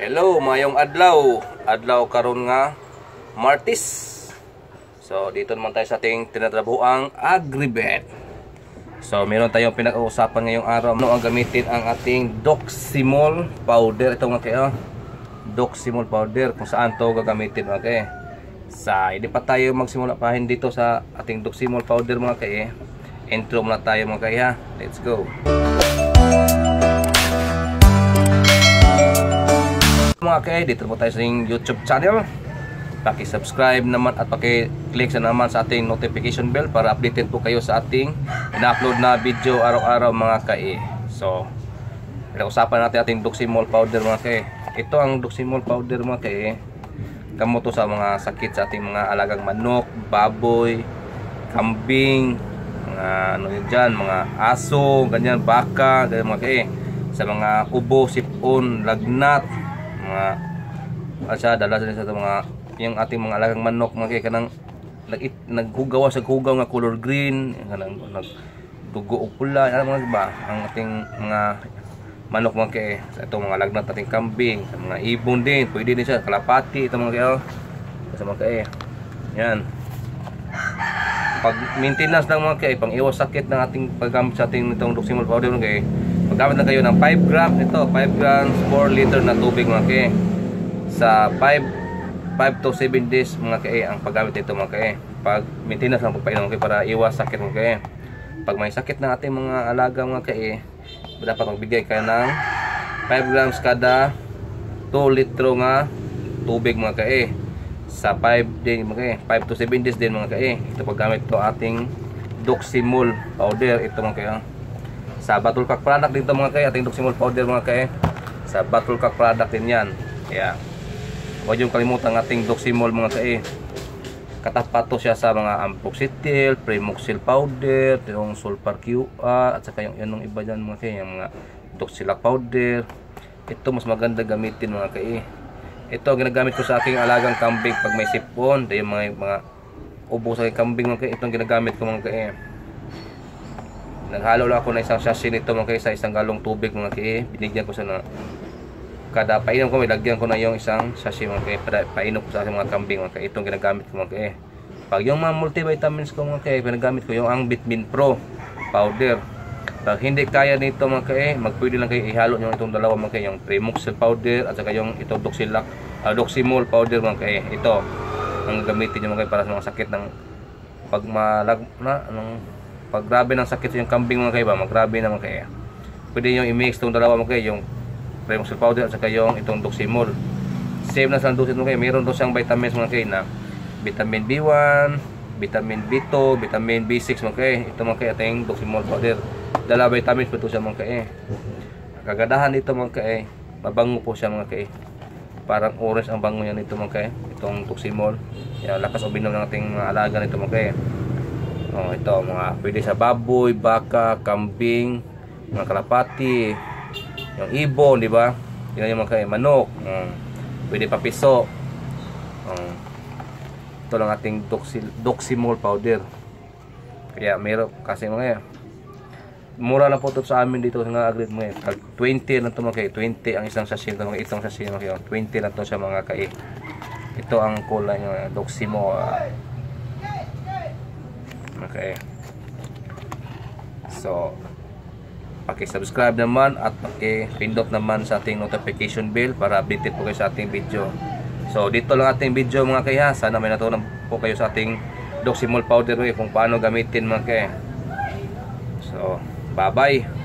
Hello, mayong adlaw karon nga Martes. So dito naman tayo sa ating tinatrabuhang Agribet. So meron tayong pinag-uusapan ngayong araw. Ano ang gamitin ang ating Doximol powder? Ito mga kayo, Doximol powder, kung saan to gagamitin mga kayo. Sa hindi pa tayo magsimula pahin dito sa ating Doximol powder mga kayo, intro muna tayo mga kayo ha. Let's go. Mga kay, dito po tayo sa YouTube channel. Paki-subscribe naman at paki-click sa naman sa ating notification bell para updated po kayo sa ating ina-upload na video araw-araw mga kay. So, usapan natin ating Doximol powder mga kay. Ito ang Doximol powder mga kay. Gamot to sa mga sakit sa ating mga alagang manok, baboy, kambing, mga ano diyan, mga aso, ganyan, baka, ganyan mga kay. Sa mga ubo, sipon, lagnat, mga asa dala sa mga yung ating mga alagang manok mga kay kanang naghugaw sa hugaw nga color green, kanang nagdugo og pula, ano mga ba ang ating mga manok mga kay. Sa itong mga lagnat ating kambing, sa mga ibon din pwede din siya, kalapati ito mga kay sa mga kay. Yan, pag maintenance lang mga kay, pang iwas sakit ng ating paggamit sa ating itong Doximol powder mga kay. Maggamit na kayo ng 5 grams ito, 5 grams 4 liter na tubig mga kay. Sa 5 to 7 days mga kay ang paggamit nito mga kay. Pag maintenance lang pagpainom mga kay para iwas sakit mga kay. Pag may sakit na ating mga alaga mga kay, dapat magbigay kayo ng 5 grams kada 2 litro nga tubig mga kay. Sa 5 din mga kay, 5 to 7 days din mga kay. Ito paggamit to ating Doximol powder ito mga kay. Sa Battle Cock product dito mga kay, ating Doximol powder mga kay. Sa Battle Cock product din yan. Kaya huwag yung kalimutan ating Doximol mga kay. Katapat to siya sa mga Amproxetil, Primoxil powder, yung Sulfur QR, at saka yung iba dyan mga kay, yung mga Doxilac powder. Ito mas maganda gamitin mga kay. Ito ginagamit ko sa aking alagang kambing pag may sipon, yung mga ubo sa kambing mga kay. Itong ginagamit ko mga kay. Naghalo lang ako na isang sachet nito mga kay sa isang galong tubig mga kay. Binigyan ko siya na kada painom ko may lagyan ko na yung isang sachet mga kay para painom ko sa aking mga kambing mga kay. Itong ginagamit ko mga kay. Pag yung mga multivitamins ko mga kay, ginagamit ko yung ang Vitamin Pro powder. Pag hindi kaya nito mga kay, magpwede lang kayo ihalo nyo itong dalawa mga kay, yung Primoxil powder at saka yung itong Doximol powder mga kay. Ito ang gagamitin nyo mga kay para sa mga sakit ng pag grabe ng sakit yung kambing mga kay ba, maggrabe na mga kay. Pwede nyo i-mix itong dalawa mga kay, yung Primoxil powder at saka yung itong Doximol. Same na sa dosis mga kay. Meron doon siyang vitamins mga kay na vitamin B1, vitamin B2, vitamin B6 mga kay. Ito mga kay ating Doximol powder. Dala vitamins po ito siya mga kay. Kagadahan dito mga kay, mabango po siya mga kay. Parang orange ang bango niya nito mga kay. Itong Doximol. Yan, lakas uminom ng ating mga alaga nito mga kay. Oh, ito mga pwede sa baboy, baka, kambing, mga kalapati, yung ibon, di ba? Yan yung mga kay manok. Pwede pa piso. Ito lang ating Doximol powder. Kaya meron kasi mga mura na po ito sa amin dito sa Agribet mga kay. 20 lang ito mga kay. 20 ang isang sachet mga itong sachet mga kay. 20 lang ito sa mga kay. Ito ang kulay ng Doximol. Okay. So, paki-subscribe naman at paki-pindot naman sa ating notification bell para updated po kayo sa ating video. So, dito lang ating video mga kay ha. Sana may natutunan po kayo sa ating Doximol powder kung paano gamitin mga kay. So, bye-bye.